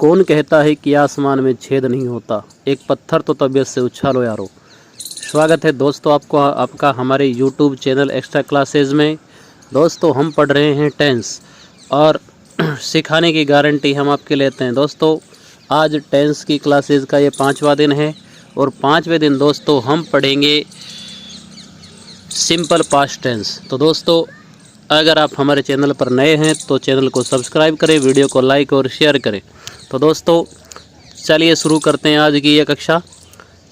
कौन कहता है कि आसमान में छेद नहीं होता, एक पत्थर तो तबीयत से उछालो यारो। स्वागत है दोस्तों आपका हमारे YouTube चैनल एक्स्ट्रा क्लासेज में। दोस्तों हम पढ़ रहे हैं टेंस और सिखाने की गारंटी हम आपके लेते हैं। दोस्तों आज टेंस की क्लासेज का ये 5वां दिन है और 5वें दिन दोस्तों हम पढ़ेंगे सिंपल पास्ट टेंस। तो दोस्तों अगर आप हमारे चैनल पर नए हैं तो चैनल को सब्सक्राइब करें, वीडियो को लाइक और शेयर करें। तो दोस्तों चलिए शुरू करते हैं आज की ये कक्षा।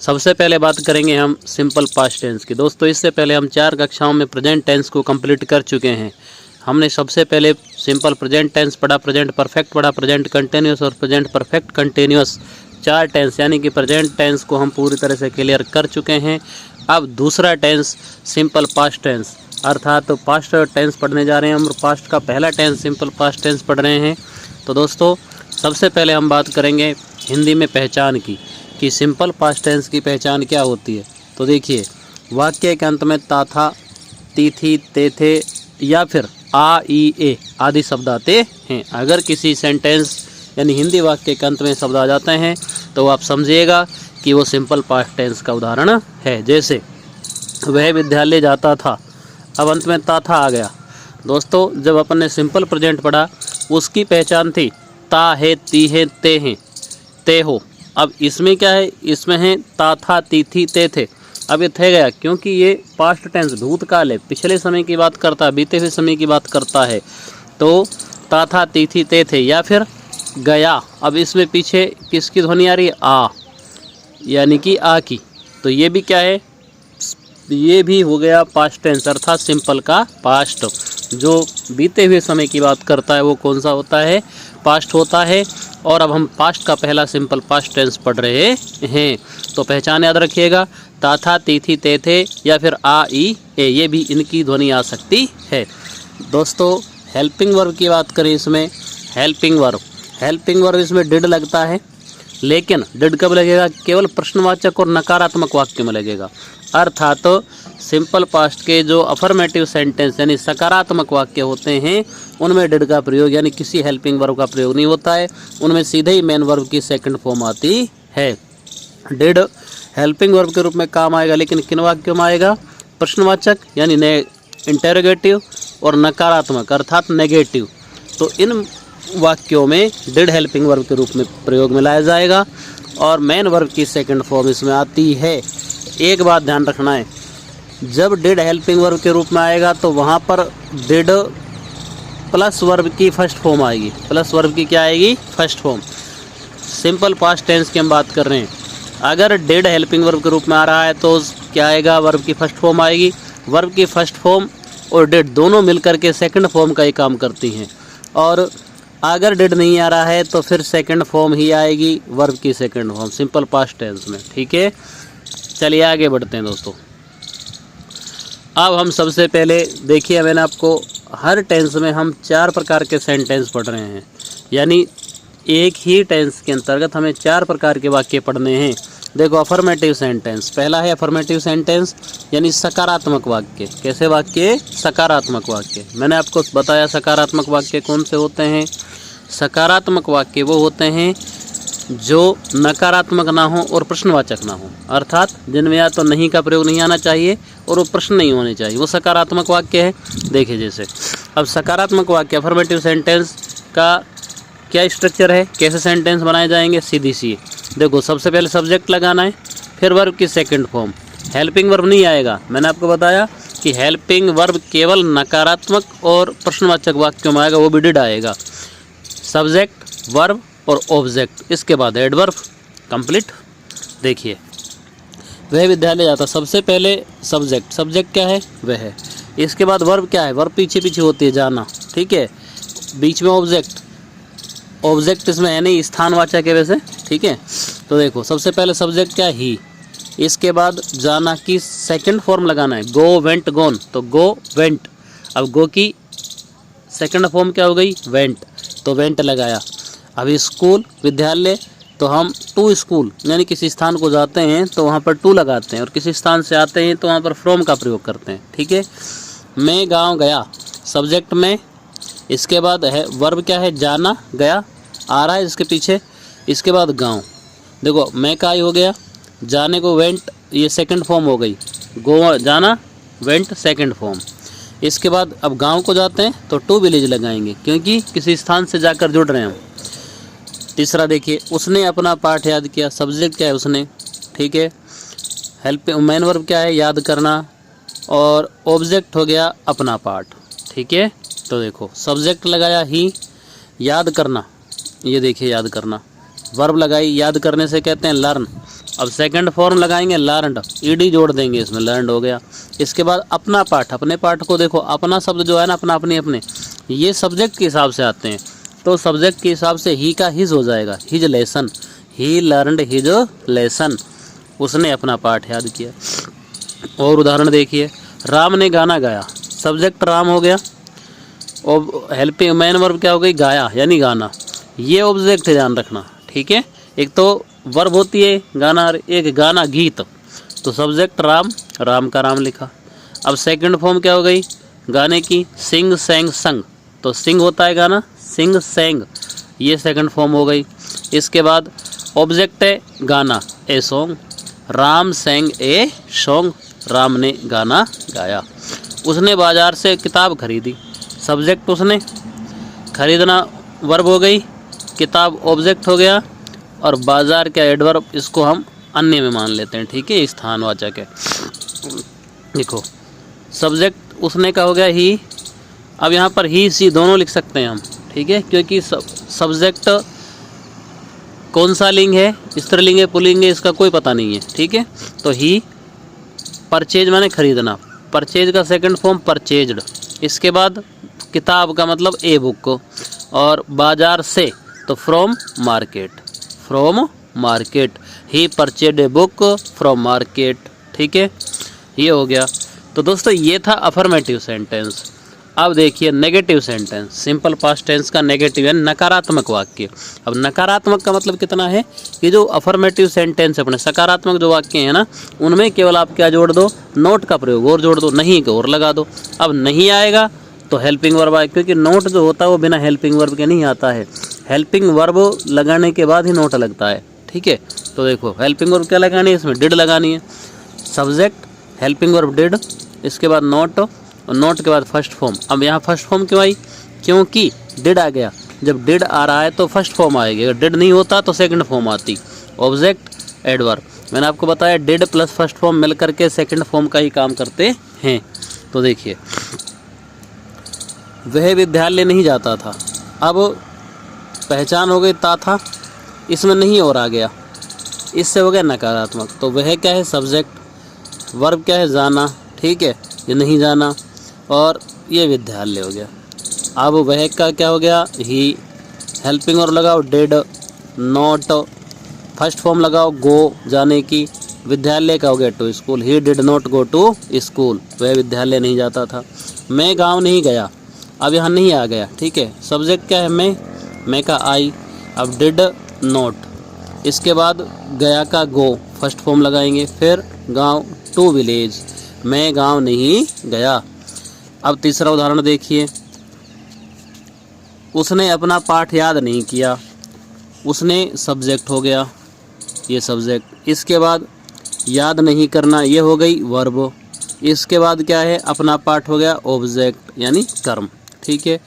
सबसे पहले बात करेंगे हम सिंपल पास्ट टेंस की। दोस्तों इससे पहले हम 4 कक्षाओं में प्रेजेंट टेंस को कंप्लीट कर चुके हैं। हमने सबसे पहले सिंपल प्रेजेंट टेंस पढ़ा, प्रेजेंट परफेक्ट पढ़ा, प्रेजेंट कंटिन्यूस और प्रेजेंट परफेक्ट कंटिन्यूस। 4 टेंस यानी कि प्रेजेंट टेंस को हम पूरी तरह से क्लियर कर चुके हैं। अब दूसरा टेंस सिंपल पास्ट टेंस अर्थात पास्ट टेंस पढ़ने जा रहे हैं हम और पास्ट का पहला टेंस सिंपल पास्ट टेंस पढ़ रहे हैं। तो दोस्तों सबसे पहले हम बात करेंगे हिंदी में पहचान की कि सिंपल पास्ट टेंस की पहचान क्या होती है। तो देखिए वाक्य के अंत में ता था, ती थी, ते थे या फिर आ, ई, ए आदि शब्द आते हैं। अगर किसी सेंटेंस यानी हिंदी वाक्य के अंत में शब्द आ जाते हैं तो आप समझिएगा कि वो सिंपल पास्ट टेंस का उदाहरण है। जैसे वह विद्यालय जाता था, अब अंत में ता था आ गया। दोस्तों जब अपन ने सिंपल प्रेजेंट पढ़ा उसकी पहचान थी ता है, ती है, ते हैं, ते हो। अब इसमें क्या है, इसमें है ता था, ती थी, ते थे। अब ये थे गया क्योंकि ये पास्ट टेंस भूतकाल है, पिछले समय की बात करता है, बीते हुए समय की बात करता है। तो ता था, ती थी, ते थे या फिर गया। अब इसमें पीछे किसकी ध्वनि आ रही है, आ यानी कि आ की। तो ये भी क्या है, ये भी हो गया पास्ट टेंस अर्थात सिंपल का पास्ट। जो बीते हुए समय की बात करता है वो कौन सा होता है, पास्ट होता है। और अब हम पास्ट का पहला सिंपल पास्ट टेंस पढ़ रहे हैं। तो पहचान याद रखिएगा, ता था, ती थी, ते थे या फिर आ, ई, ए ये भी इनकी ध्वनि आ सकती है। दोस्तों हेल्पिंग वर्ब की बात करें, इसमें हेल्पिंग वर्ब इसमें डिड लगता है, लेकिन डिड कब लगेगा, केवल प्रश्नवाचक और नकारात्मक वाक्य में लगेगा। अर्थात तो सिंपल पास्ट के जो अफर्मेटिव सेंटेंस यानी सकारात्मक वाक्य होते हैं उनमें डिड का प्रयोग यानी किसी हेल्पिंग वर्ब का प्रयोग नहीं होता है, उनमें सीधे ही मेन वर्ब की सेकंड फॉर्म आती है। डिड हेल्पिंग वर्ब के रूप में काम आएगा, लेकिन किन वाक्यों में आएगा, प्रश्नवाचक यानी इंटेरोगेटिव और नकारात्मक अर्थात नेगेटिव। तो इन वाक्यों में डिड हेल्पिंग वर्ब के रूप में प्रयोग में लाया जाएगा और मेन वर्ब की सेकंड फॉर्म इसमें आती है। एक बात ध्यान रखना है, जब डिड हेल्पिंग वर्ब के रूप में आएगा तो वहाँ पर डिड प्लस वर्ब की फर्स्ट फॉर्म आएगी। प्लस वर्ब की क्या आएगी, first form. Simple past tense की हम बात कर रहे हैं, अगर डिड हेल्पिंग वर्ब के रूप में आ रहा है तो क्या आएगा, वर्ब की फर्स्ट फॉर्म आएगी। वर्ब की फर्स्ट फॉर्म और डिड दोनों मिलकर के सेकंड फॉर्म का ही काम करती हैं। और अगर डिड नहीं आ रहा है तो फिर सेकंड फॉर्म ही आएगी, वर्ब की second form simple past tense में। ठीक है, चलिए आगे बढ़ते हैं दोस्तों। अब हम सबसे पहले देखिए, मैंने आपको हर टेंस में हम 4 प्रकार के सेंटेंस पढ़ रहे हैं, यानी एक ही टेंस के अंतर्गत हमें 4 प्रकार के वाक्य पढ़ने हैं। देखो अफर्मेटिव सेंटेंस, पहला है अफर्मेटिव सेंटेंस यानी सकारात्मक वाक्य। कैसे वाक्य, सकारात्मक वाक्य। मैंने आपको बताया सकारात्मक वाक्य कौन से होते हैं। सकारात्मक वाक्य वो होते हैं जो नकारात्मक ना हो और प्रश्नवाचक ना हो, अर्थात जिनमें या तो नहीं का प्रयोग नहीं आना चाहिए और वो प्रश्न नहीं होने चाहिए, वो सकारात्मक वाक्य है। देखिए जैसे अब सकारात्मक वाक्य अफर्मेटिव सेंटेंस का क्या स्ट्रक्चर है, कैसे सेंटेंस बनाए जाएंगे, सीधी सी देखो। सबसे पहले सब्जेक्ट लगाना है, फिर वर्ब की सेकंड फॉर्म। हेल्पिंग वर्ब नहीं आएगा, मैंने आपको बताया कि हेल्पिंग वर्ब केवल नकारात्मक और प्रश्नवाचक वाक्यों में आएगा, वो भी डिड आएगा। सब्जेक्ट, वर्ब और ऑब्जेक्ट, इसके बाद एडवर्ब कंप्लीट। देखिए वह विद्यालय जाता, सबसे पहले सब्जेक्ट क्या है, वह है। इसके बाद वर्ब क्या है, वर्ब पीछे पीछे होती है, जाना। ठीक है, बीच में ऑब्जेक्ट इसमें है नहीं, स्थानवाचक है वैसे। ठीक है, तो देखो सबसे पहले सब्जेक्ट क्या है, ही। इसके बाद जाना की सेकंड फॉर्म लगाना है, गो, वेंट, गोन। तो गो, वेंट। अब गो की सेकंड फॉर्म क्या हो गई, वेंट, तो वेंट लगाया। अभी स्कूल, विद्यालय, तो हम टू स्कूल यानी किसी स्थान को जाते हैं तो वहाँ पर टू लगाते हैं, और किसी स्थान से आते हैं तो वहाँ पर फ्रॉम का प्रयोग करते हैं। ठीक है, मैं गांव गया, सब्जेक्ट में। इसके बाद है वर्ब क्या है, जाना, गया, आ रहा है इसके पीछे। इसके बाद गांव, देखो मैं का आई हो गया, जाने को वेंट, ये सेकंड फॉर्म हो गई, गो जाना, वेंट सेकंड फॉर्म। इसके बाद अब गांव को जाते हैं तो टू विलेज लगाएंगे क्योंकि किसी स्थान से जाकर जुड़ रहे हैं हम। तीसरा देखिए, उसने अपना पाठ याद किया, सब्जेक्ट क्या है उसने, ठीक है। हेल्प मेन वर्ब क्या है, याद करना, और ऑब्जेक्ट हो गया अपना पाठ, ठीक है। तो देखो सब्जेक्ट लगाया ही, याद करना, ये देखिए याद करना, वर्ब लगाई, याद करने से कहते हैं लर्न। अब सेकंड फॉर्म लगाएंगे लर्नड, ईडी जोड़ देंगे इसमें, लर्नड हो गया। इसके बाद अपना पाठ, अपने पाठ को देखो, अपना शब्द जो है ना, अपना अपने अपने, ये सब्जेक्ट के हिसाब से आते हैं, तो सब्जेक्ट के हिसाब से ही का हिज हो जाएगा, हिज लेसन, ही लर्नड हिज लेसन, उसने अपना पाठ याद किया। और उदाहरण देखिए, राम ने गाना गाया, सब्जेक्ट राम हो गया, और हेल्पिंग मेन वर्ब क्या हो गई, गाया यानी गाना, ये ऑब्जेक्ट है, ध्यान रखना, ठीक है। एक तो वर्ब होती है गाना, एक गाना गीत, तो सब्जेक्ट राम, राम का राम लिखा। अब सेकंड फॉर्म क्या हो गई गाने की, सिंग सेंग संग, तो सिंग होता है गाना, सिंग सेंग, ये सेकंड फॉर्म हो गई। इसके बाद ऑब्जेक्ट है गाना, a song, Ram sang a song, Ram ने गाना गाया। उसने बाजार से किताब खरीदी, सब्जेक्ट उसने, खरीदना वर्ब हो गई, किताब ऑब्जेक्ट हो गया, और बाजार का एडवर्ब, इसको हम अन्य में मान लेते हैं, ठीक है, स्थानवाचक है। देखो सब्जेक्ट उसने का हो गया ही, अब यहाँ पर ही सी दोनों लिख सकते हैं हम, ठीक है, क्योंकि सब्जेक्ट कौन सा लिंग है, स्त्रीलिंग है पुल्लिंग है, इसका कोई पता नहीं है, ठीक है। तो ही, परचेज माने खरीदना, परचेज का सेकंड फॉर्म परचेज्ड। इसके बाद किताब का मतलब ए बुक, और बाजार से तो from market, from market, he purchased a book from market, ठीक है, ये हो गया। तो दोस्तों ये था अफर्मेटिव सेंटेंस। अब देखिए negative sentence, simple past tense का नेगेटिव है नकारात्मक वाक्य। अब नकारात्मक का मतलब कितना है कि जो अफर्मेटिव सेंटेंस है अपने सकारात्मक जो वाक्य हैं ना, उनमें केवल आप क्या जोड़ दो, नोट का प्रयोग और जोड़ दो, नहीं को और लगा दो। अब नहीं आएगा तो हेल्पिंग वर्ब आए, क्योंकि नोट जो होता है वो बिना हेल्पिंग वर्ब के नहीं आता है, हेल्पिंग वर्ब लगाने के बाद ही नोट लगता है, ठीक है। तो देखो हेल्पिंग वर्ब क्या लगानी है, इसमें डिड लगानी है, सब्जेक्ट हेल्पिंग वर्ब डिड, इसके बाद नोट, और नोट के बाद फर्स्ट फॉर्म। अब यहाँ फर्स्ट फॉर्म क्यों आई, क्योंकि डिड आ गया, जब डिड आ रहा है तो फर्स्ट फॉर्म आएगी, अगर डिड नहीं होता तो सेकंड फॉर्म आती, ऑब्जेक्ट एडवर्ब। मैंने आपको बताया डिड प्लस फर्स्ट फॉर्म मिल करके सेकंड फॉर्म का ही काम करते हैं। तो देखिए वह विद्यालय नहीं जाता था, अब पहचान हो गई ता था, इसमें नहीं और आ गया, इससे हो गया नकारात्मक। तो वह क्या है, सब्जेक्ट, वर्ब क्या है, जाना, ठीक है, ये नहीं जाना, और ये विद्यालय हो गया। अब वह का क्या हो गया, ही, हेल्पिंग और लगाओ डिड, नॉट, फर्स्ट फॉर्म लगाओ गो जाने की, विद्यालय का हो गया to school, he did not go to school, वह विद्यालय नहीं जाता था। मैं गांव नहीं गया, अब यहाँ नहीं आ गया, ठीक है, सब्जेक्ट क्या है, मैं का आई, अब डिड नॉट, इसके बाद गया का गो, फर्स्ट फॉर्म लगाएंगे, फिर गांव टू विलेज, मैं गांव नहीं गया। अब तीसरा उदाहरण देखिए, उसने अपना पाठ याद नहीं किया, उसने सब्जेक्ट हो गया, ये सब्जेक्ट, इसके बाद याद नहीं करना, ये हो गई वर्ब, इसके बाद क्या है, अपना पाठ हो गया ऑब्जेक्ट यानी कर्म, ठीक है।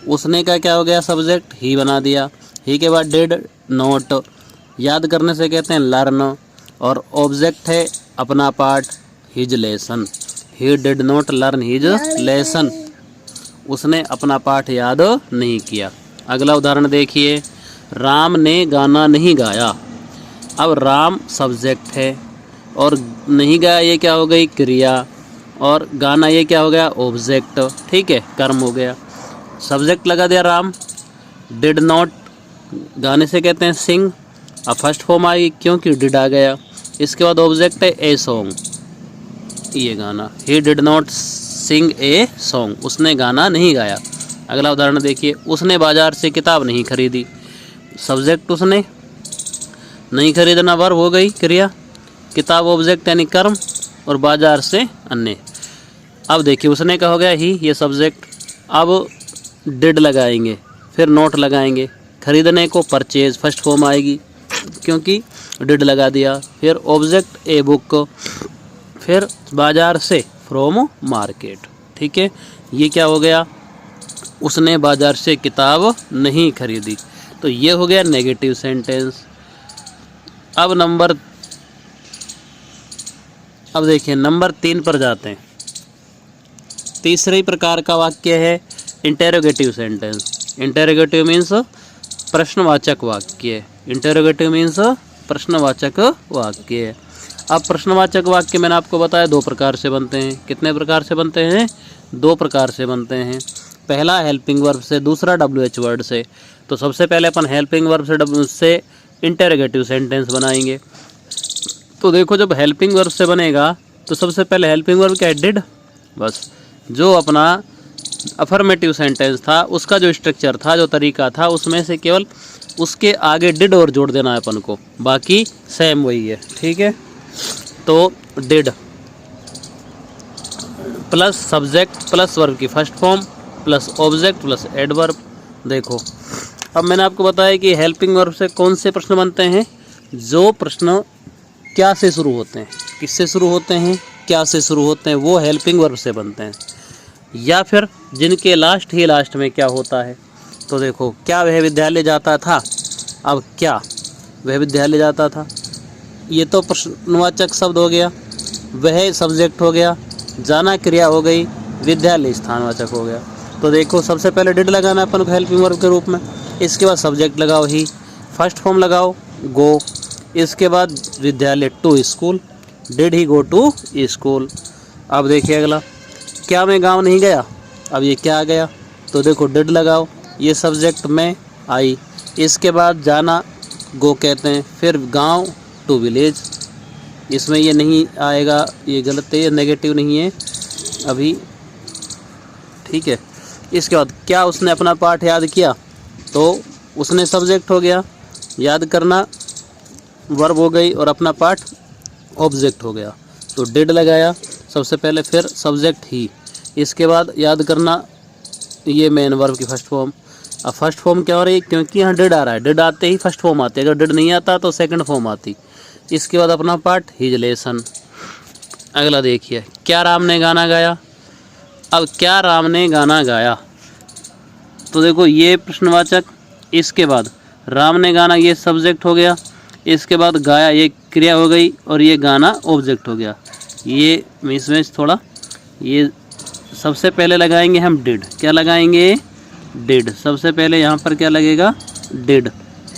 उसने का क्या हो गया, सब्जेक्ट ही बना दिया, ही के बाद डिड नॉट, याद करने से कहते हैं लर्न, और ऑब्जेक्ट है अपना पाठ his lesson, he did not learn his lesson, उसने अपना पाठ याद नहीं किया। अगला उदाहरण देखिए, राम ने गाना नहीं गाया, अब राम सब्जेक्ट है, और नहीं गाया ये क्या हो गई, क्रिया, और गाना ये क्या हो गया, ऑब्जेक्ट, ठीक है, कर्म हो गया। सब्जेक्ट लगा दिया राम, डिड नॉट, गाने से कहते हैं सिंग, अब फर्स्ट फॉर्म आई क्योंकि डिड आ गया, इसके बाद ऑब्जेक्ट है ए सॉन्ग, ये गाना, he did not sing a song, उसने गाना नहीं गाया। अगला उदाहरण देखिए, उसने बाजार से किताब नहीं खरीदी, सब्जेक्ट उसने, नहीं खरीदना वर्ब हो गई क्रिया, किताब ऑब्जेक्ट यानी कर्म, और बाजार से अन्य। अब देखिए उसने का हो गया ही, ये सब्जेक्ट, अब डिड लगाएंगे, फिर नोट लगाएंगे, खरीदने को परचेज, फर्स्ट फॉर्म आएगी, क्योंकि डिड लगा दिया। फिर ऑब्जेक्ट ए बुक, फिर बाजार से फ्रॉम मार्केट। ठीक है, ये क्या हो गया, उसने बाजार से किताब नहीं खरीदी। तो ये हो गया नेगेटिव सेंटेंस। अब देखिए नंबर 3 पर जाते हैं। तीसरे प्रकार का वाक्य है इंटेरोगेटिव सेंटेंस। इंटेरोगेटिव मीन्स प्रश्नवाचक वाक्य। इंटेरोगेटिव मीन्स प्रश्नवाचक वाक्य। अब प्रश्नवाचक वाक्य मैंने आपको बताया 2 प्रकार से बनते हैं। कितने प्रकार से बनते हैं? 2 प्रकार से बनते हैं। पहला हेल्पिंग वर्ब से, दूसरा WH वर्ड से। तो सबसे पहले अपन हेल्पिंग वर्ब से इंटेरोगेटिव सेंटेंस बनाएंगे। तो देखो जब हेल्पिंग वर्ब से बनेगा तो सबसे पहले हेल्पिंग वर्ब क्या है? डिड। बस जो अपना अफर्मेटिव सेंटेंस था उसका जो स्ट्रक्चर था, जो तरीका था, उसमें से केवल उसके आगे डिड और जोड़ देना है अपन को, बाकी सेम वही है। ठीक है, तो did plus subject plus verb की first form plus object plus adverb. देखो अब मैंने आपको बताया कि हेल्पिंग वर्ब से कौन से प्रश्न बनते हैं? जो प्रश्न क्या से शुरू होते हैं, किससे शुरू होते हैं, क्या से शुरू होते हैं, वो हेल्पिंग वर्ब से बनते हैं। या फिर जिनके लास्ट में क्या होता है। तो देखो क्या वह विद्यालय जाता था, अब क्या वह विद्यालय जाता था, ये तो प्रश्नवाचक शब्द हो गया, वह सब्जेक्ट हो गया, जाना क्रिया हो गई, विद्यालय स्थानवाचक हो गया। तो देखो सबसे पहले डिड लगाना अपन को हेल्पिंग वर्ब के रूप में, इसके बाद सब्जेक्ट लगाओ ही, फर्स्ट फॉर्म लगाओ गो, इसके बाद विद्यालय to school, did he go to school. अब देखिए अगला, क्या मैं गांव नहीं गया, अब ये क्या आ गया, तो देखो डिड लगाओ, ये सब्जेक्ट में आई, इसके बाद जाना गो कहते हैं, फिर गांव टू विलेज, इसमें ये नहीं आएगा, ये गलत है, ये नेगेटिव नहीं है अभी। ठीक है, इसके बाद क्या उसने अपना पाठ याद किया, तो उसने सब्जेक्ट हो गया, याद करना वर्ब हो गई और अपना पाठ ऑब्जेक्ट हो गया। तो डिड लगाया सबसे पहले, फिर सब्जेक्ट ही, इसके बाद याद करना ये मेन वर्ब की फर्स्ट फॉर्म। अब फर्स्ट फॉर्म क्या हो रही है, क्योंकि यहाँ डिड आ रहा है, डिड आते ही फर्स्ट फॉर्म आती है, अगर डिड नहीं आता तो सेकंड फॉर्म आती। इसके बाद अपना पार्ट हिज लेसन। अगला देखिए, क्या राम ने गाना गाया, अब क्या राम ने गाना गाया, तो देखो ये प्रश्नवाचक, इसके बाद राम ने गाना ये सब्जेक्ट हो गया, इसके बाद गाया ये क्रिया हो गई और ये गाना ऑब्जेक्ट हो गया। ये मिसमैच थोड़ा, ये सबसे पहले लगाएंगे हम डिड, क्या लगाएंगे, डिड। सबसे पहले यहाँ पर क्या लगेगा, डिड,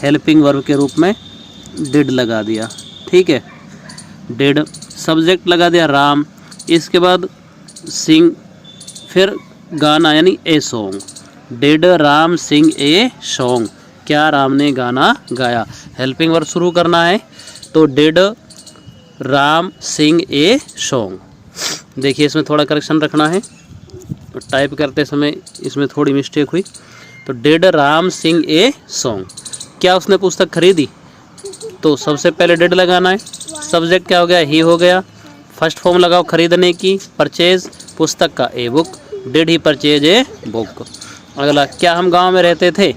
हेल्पिंग वर्ब के रूप में डिड लगा दिया। ठीक है, डिड, सब्जेक्ट लगा दिया राम, इसके बाद सिंग, फिर गाना यानी a song, did Ram sing a song, क्या राम ने गाना गाया। हेल्पिंग वर्ब शुरू करना है तो did Ram sing a song. देखिए इसमें थोड़ा करेक्शन रखना है, तो टाइप करते समय इसमें थोड़ी मिस्टेक हुई। तो did Ram sing a song, क्या उसने पुस्तक खरीदी, तो सबसे पहले डिड लगाना है, सब्जेक्ट क्या हो गया, ही हो गया, फर्स्ट फॉर्म लगाओ खरीदने की, परचेज, पुस्तक का a book, did he purchase a book. अगला, क्या हम गांव में रहते थे,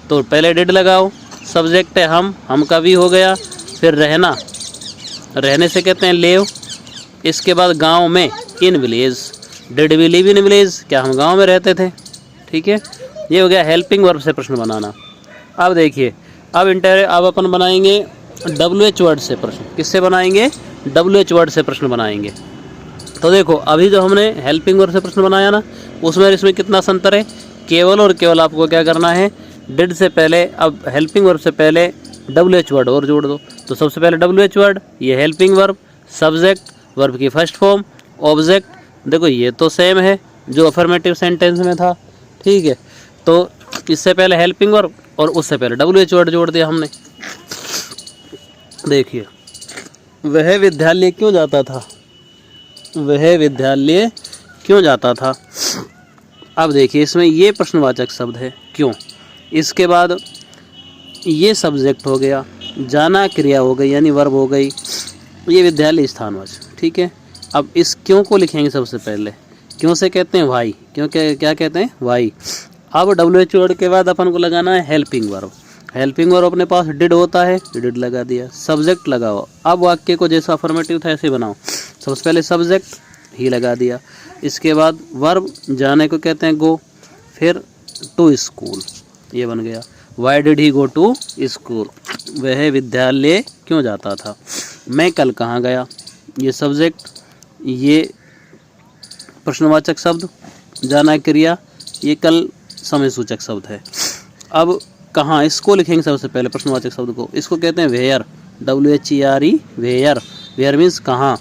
तो पहले डिड लगाओ, सब्जेक्ट है हम का भी हो गया, फिर रहना, रहने से कहते हैं लेव, इसके बाद गांव में in village, did we live in village, क्या हम गांव में रहते थे। ठीक है, ये हो गया हेल्पिंग वर्ब से प्रश्न बनाना। अब देखिए, अब अपन बनाएंगे WH वर्ड से प्रश्न। किससे बनाएंगे, WH वर्ड से प्रश्न बनाएंगे। तो देखो अभी जो हमने हेल्पिंग वर्ब से प्रश्न बनाया ना, उसमें इसमें कितना संतर है, केवल और केवल आपको क्या करना है, डिड से पहले, अब हेल्पिंग वर्ब से पहले WH वर्ड और जोड़ दो। तो सबसे पहले WH वर्ड, ये हेल्पिंग वर्ब, सब्जेक्ट, वर्ब की फर्स्ट फॉर्म, ऑब्जेक्ट, देखो ये तो सेम है जो अफर्मेटिव सेंटेंस में था। ठीक है, तो इससे पहले हेल्पिंग वर्ब और उससे पहले WH वर्ड जोड़ दिया हमने। देखिए, वह विद्यालय क्यों जाता था, वह विद्यालय क्यों जाता था। अब देखिए इसमें ये प्रश्नवाचक शब्द है क्यों, इसके बाद ये सब्जेक्ट हो गया, जाना क्रिया हो गई यानी वर्ब हो गई, ये विद्यालय स्थानवाचक। ठीक है, अब इस क्यों को लिखेंगे सबसे पहले, क्यों से कहते हैं वाई, क्यों क्या कहते हैं वाई। अब WH वर्ड के बाद अपन को लगाना है हेल्पिंग वर्ब, हेल्पिंग वर्ब अपने पास डिड होता है, डिड लगा दिया, सब्जेक्ट लगाओ। अब वाक्य को जैसा अफर्मेटिव था ऐसे बनाओ। सबसे पहले सब्जेक्ट ही लगा दिया, इसके बाद वर्ब जाने को कहते हैं गो, फिर टू स्कूल, ये बन गया। Why did he go to school, वह विद्यालय क्यों जाता था। मैं कल कहाँ गया, ये सब्जेक्ट, ये प्रश्नवाचक शब्द, जाना क्रिया, ये कल समय सूचक शब्द है। अब कहाँ, इसको लिखेंगे सबसे पहले प्रश्नवाचक शब्द को, इसको कहते हैं where, WHERE, where. Where means कहाँ।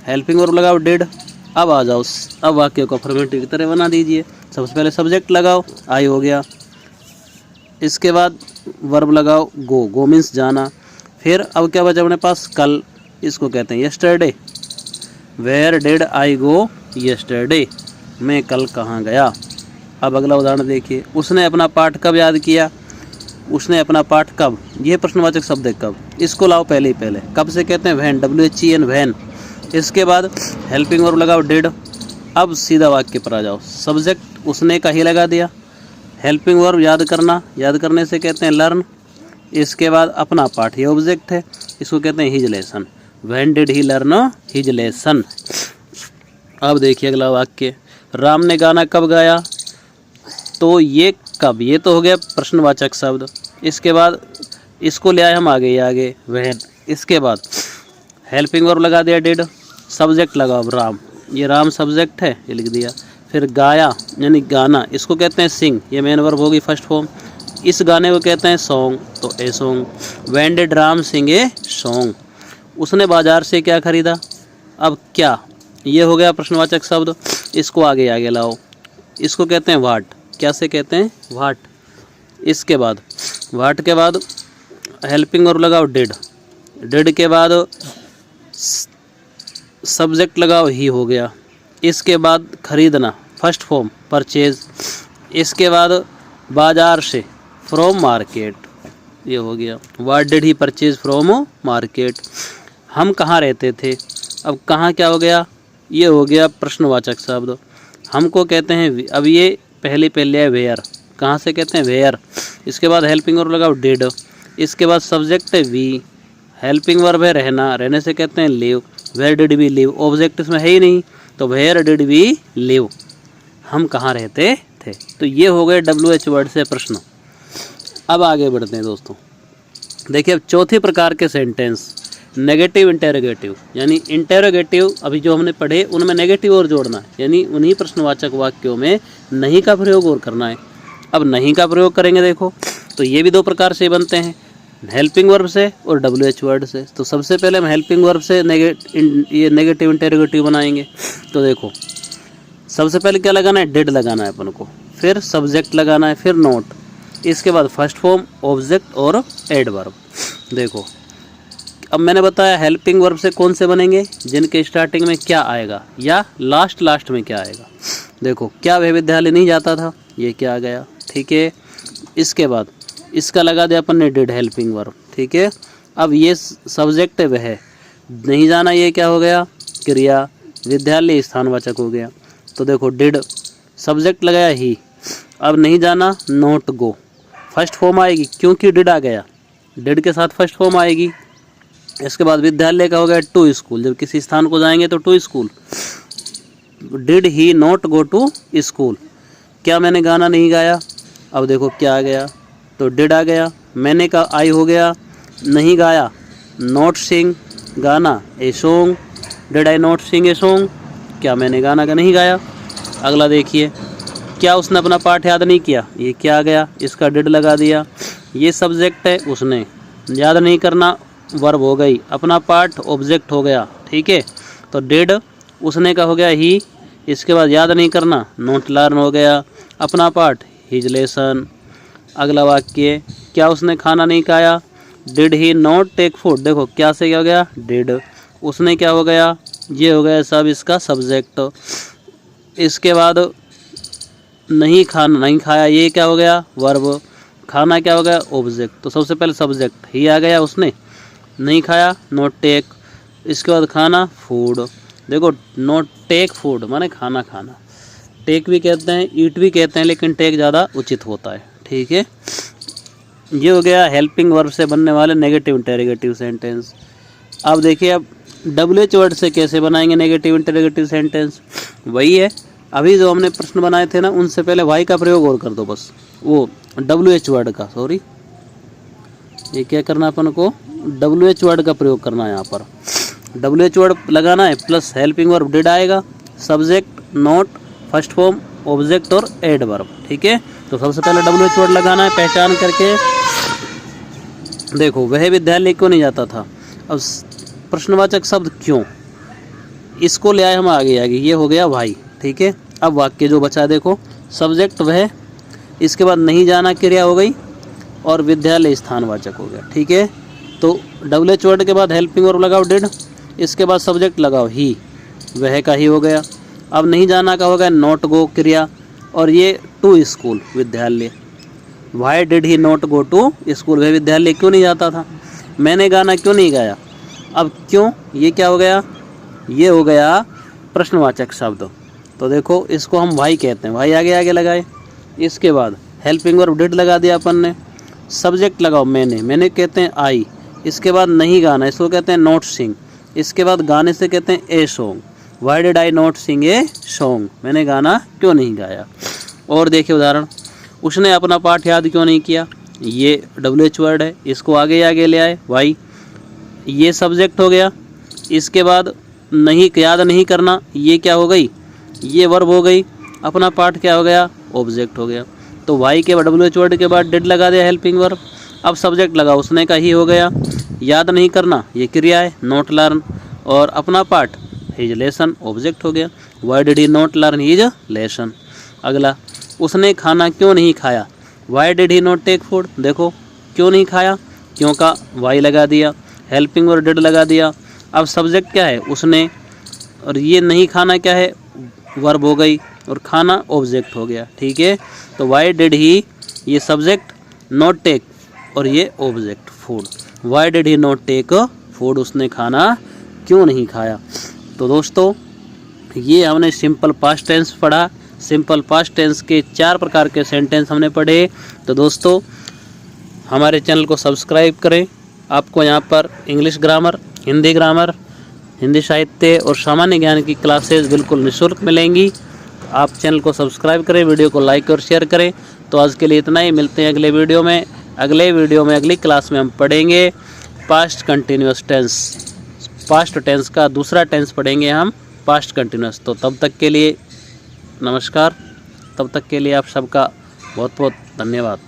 हेल्पिंग वर्ब लगाओ डिड। अब आ जाओ, अब वाक्य को अफर्मेटिव की तरह बना दीजिए। सबसे पहले सब्जेक्ट लगाओ, आई हो गया, इसके बाद वर्ब लगाओ गो, गो मीन्स जाना। फिर अब क्या बचा अपने पास, कल, इसको कहते हैं yesterday. Where did I go yesterday, मैं कल कहाँ गया। अब अगला उदाहरण देखिए, उसने अपना पाठ कब याद किया। उसने अपना पाठ कब, यह प्रश्नवाचक शब्द है कब, इसको लाओ पहले ही पहले। कब से कहते हैं वैन, WHEN, वैन। इसके बाद हेल्पिंग वर्ब लगाओ डिड। अब सीधा वाक्य पर आ जाओ, सब्जेक्ट उसने का ही लगा दिया, हेल्पिंग वर्ब याद करना, याद करने से कहते हैं लर्न। इसके बाद अपना पाठ, ये ऑब्जेक्ट है, इसको कहते हैं his lesson. When did he learn his lesson. अब देखिए अगला वाक्य, राम ने गाना कब गाया। तो ये कब, ये तो हो गया प्रश्नवाचक शब्द। इसके बाद इसको ले आए हम आगे वैन। इसके बाद हेल्पिंग वर्ब लगा दिया डिड, सब्जेक्ट लगाओ राम, ये राम सब्जेक्ट है, ये लिख दिया। फिर गाया यानी गाना, इसको कहते हैं सिंग, ये मेन वर्ब होगी फर्स्ट फॉर्म। इस गाने को कहते हैं सॉन्ग, तो a song. When did Ram sing a song, उसने बाजार से क्या खरीदा। अब क्या, ये हो गया प्रश्नवाचक शब्द। इसको आगे लाओ, इसको कहते हैं व्हाट, क्या से कहते हैं व्हाट। इसके बाद व्हाट के बाद हेल्पिंग वर्ब लगाओ डिड, डिड के बाद सब्जेक्ट लगाओ ही हो गया। इसके बाद खरीदना फर्स्ट फॉर्म परचेज। इसके बाद बाजार से फ्रॉम मार्केट, ये हो गया। What did he purchase from market. हम कहाँ रहते थे, अब कहाँ क्या हो गया, ये हो गया प्रश्नवाचक शब्द। हमको कहते हैं, अब ये पहले है वेयर, कहाँ से कहते हैं वेयर। इसके बाद हेल्पिंग वर्ब लगाओ डिड। इसके बाद सब्जेक्ट है वी, हेल्पिंग वर्ब है रहना, रहने से कहते हैं live. Where did we live, object इसमें है ही नहीं, तो वेयर डिड वी लिव, हम कहाँ रहते थे। तो ये हो गए WH वर्ड से प्रश्न। अब आगे बढ़ते हैं दोस्तों, देखिए अब चौथे प्रकार के सेंटेंस, नेगेटिव इंटेरोगेटिव, यानी इंटेरोगेटिव अभी जो हमने पढ़े उनमें नेगेटिव और जोड़ना है, यानी उन्हीं प्रश्नवाचक वाक्यों में नहीं का प्रयोग और करना है। अब नहीं का प्रयोग करेंगे देखो, तो ये भी दो प्रकार से बनते हैं, हेल्पिंग वर्ब से और WH वर्ड से। तो सबसे पहले हम हेल्पिंग वर्ब से ये नेगेटिव इंटेरोगेटिव बनाएंगे। तो देखो सबसे पहले क्या लगाना है, डिड लगाना है अपन को, फिर सब्जेक्ट लगाना है, फिर नोट, इसके बाद फर्स्ट फॉर्म ऑब्जेक्ट और एडवर्ब। देखो अब मैंने बताया हेल्पिंग वर्ब से कौन से बनेंगे, जिनके स्टार्टिंग में क्या आएगा या लास्ट में क्या आएगा। देखो क्या वह विद्यालय नहीं जाता था, ये क्या आ गया, ठीक है। इसके बाद इसका लगा दिया अपन ने डिड, हेल्पिंग वर्ब, ठीक है। अब ये सब्जेक्ट है वह, नहीं जाना ये क्या हो गया क्रिया, विद्यालय स्थानवाचक हो गया। तो देखो डिड, सब्जेक्ट लगाया ही, अब नहीं जाना नॉट गो, फर्स्ट फॉर्म आएगी क्योंकि डिड आ गया, डिड के साथ फर्स्ट फॉर्म आएगी। इसके बाद विद्यालय का हो गया टू स्कूल, जब किसी स्थान को जाएंगे तो to school. Did he not go to school, क्या मैंने गाना नहीं गाया। अब देखो क्या आ गया, तो डिड आ गया, मैंने का आई हो गया, नहीं गाया नॉट सिंग, गाना a song, did I not sing a song, क्या मैंने गाना का नहीं गाया। अगला देखिए, क्या उसने अपना पाठ याद नहीं किया, ये क्या आ गया, इसका डिड लगा दिया, ये सब्जेक्ट है, उसने याद नहीं करना वर्ब हो गई, अपना पाठ ऑब्जेक्ट हो गया, ठीक है। तो डिड उसने का हो गया ही, इसके बाद याद नहीं करना नॉट लर्न हो गया, अपना पाठ हिज लेसन। अगला वाक्य, क्या उसने खाना नहीं खाया, did he not take food, देखो क्या से क्या हो गया डिड, उसने क्या हो गया, ये हो गया सब इसका सब्जेक्ट। इसके बाद नहीं खाया, ये क्या हो गया वर्ब, खाना क्या हो गया ऑब्जेक्ट। तो सबसे पहले सब्जेक्ट ही आ गया, उसने नहीं खाया नॉट टेक, इसके बाद खाना फूड, देखो नॉट टेक फूड माने खाना खाना, टेक भी कहते हैं ईट भी कहते हैं, लेकिन टेक ज़्यादा उचित होता है, ठीक है। ये हो गया हेल्पिंग वर्ब से बनने वाले नेगेटिव इंटरोगेटिव सेंटेंस। अब देखिए, अब WH वर्ड से कैसे बनाएंगे नेगेटिव इंटरोगेटिव सेंटेंस। वही है, अभी जो हमने प्रश्न बनाए थे ना, उनसे पहले वाई का प्रयोग और कर दो बस, वो WH वर्ड का, सॉरी ये क्या करना अपन को, WH वर्ड का प्रयोग करना है। यहाँ पर WH वर्ड लगाना है प्लस हेल्पिंग वर्ब डिड आएगा, subject, note, first form, object और एडवर्ब। ठीक है, तो सबसे पहले WH वर्ड लगाना है पहचान करके। देखो, वह विद्यालय क्यों नहीं जाता था। अब प्रश्नवाचक शब्द क्यों, इसको ले आए हम आगे आगे, ये हो गया भाई। ठीक है, अब वाक्य जो बचा देखो, सब्जेक्ट वह, इसके बाद नहीं जाना क्रिया हो गई और विद्यालय स्थानवाचक हो गया। ठीक है, तो WH वर्ड के बाद हेल्पिंग वर्ब लगाओ डिड, इसके बाद सब्जेक्ट लगाओ ही, वह का ही हो गया। अब नहीं जाना का हो गया नॉट गो क्रिया, और ये टू स्कूल विद्यालय। Why did he not go to school, वह विद्यालय क्यों नहीं जाता था। मैंने गाना क्यों नहीं गाया, अब क्यों, ये क्या हो गया, ये हो गया प्रश्नवाचक शब्द। तो देखो, इसको हम वाई कहते हैं, वाई आगे आगे लगाए। इसके बाद हेल्पिंग वर्ब डिड लगा दिया अपन ने, सब्जेक्ट लगाओ मैंने कहते हैं आई। इसके बाद नहीं गाना, इसको कहते हैं नॉट सिंग। इसके बाद गाने से कहते हैं a song. Why did I not sing a song, मैंने गाना क्यों नहीं गाया। और देखिए उदाहरण, उसने अपना पाठ याद क्यों नहीं किया, ये WH वर्ड है, इसको आगे आगे ले आए वाई, ये सब्जेक्ट हो गया। इसके बाद नहीं, याद नहीं करना, ये क्या हो गई, ये वर्ब हो गई। अपना पाठ क्या हो गया, ऑब्जेक्ट हो गया। तो वाई के WH वर्ड के बाद डिड लगा दिया हेल्पिंग वर्ब। अब सब्जेक्ट लगा, उसने का ही हो गया। याद नहीं करना, ये क्रिया है नॉट लर्न, और अपना पाठ हिज लेसन, ऑब्जेक्ट हो गया। Why did he not learn his lesson. अगला, उसने खाना क्यों नहीं खाया, why did he not take food. देखो, क्यों नहीं खाया, क्यों का वाई लगा दिया, हेल्पिंग वर्ब डिड लगा दिया। अब सब्जेक्ट क्या है, उसने, और ये नहीं खाना क्या है, वर्ब हो गई, और खाना ऑब्जेक्ट हो गया। ठीक है, तो वाई डिड ही, ये सब्जेक्ट, नॉट टेक, और ये object food. Why did he not take food, उसने खाना क्यों नहीं खाया। तो दोस्तों, ये हमने सिंपल पास्ट टेंस पढ़ा। सिंपल पास्ट टेंस के 4 प्रकार के सेंटेंस हमने पढ़े। तो दोस्तों, हमारे चैनल को सब्सक्राइब करें। आपको यहाँ पर English grammar, Hindi grammar, Hindi साहित्य और सामान्य ज्ञान की क्लासेस बिल्कुल निःशुल्क मिलेंगी। आप चैनल को सब्सक्राइब करें, वीडियो को लाइक और शेयर करें। तो आज के लिए इतना ही, मिलते हैं अगले वीडियो में। अगली क्लास में हम पढ़ेंगे past continuous tense. Past tense का दूसरा टेंस पढ़ेंगे हम, पास्ट कंटिन्यूअस। तो तब तक के लिए नमस्कार, तब तक के लिए आप सबका बहुत बहुत धन्यवाद।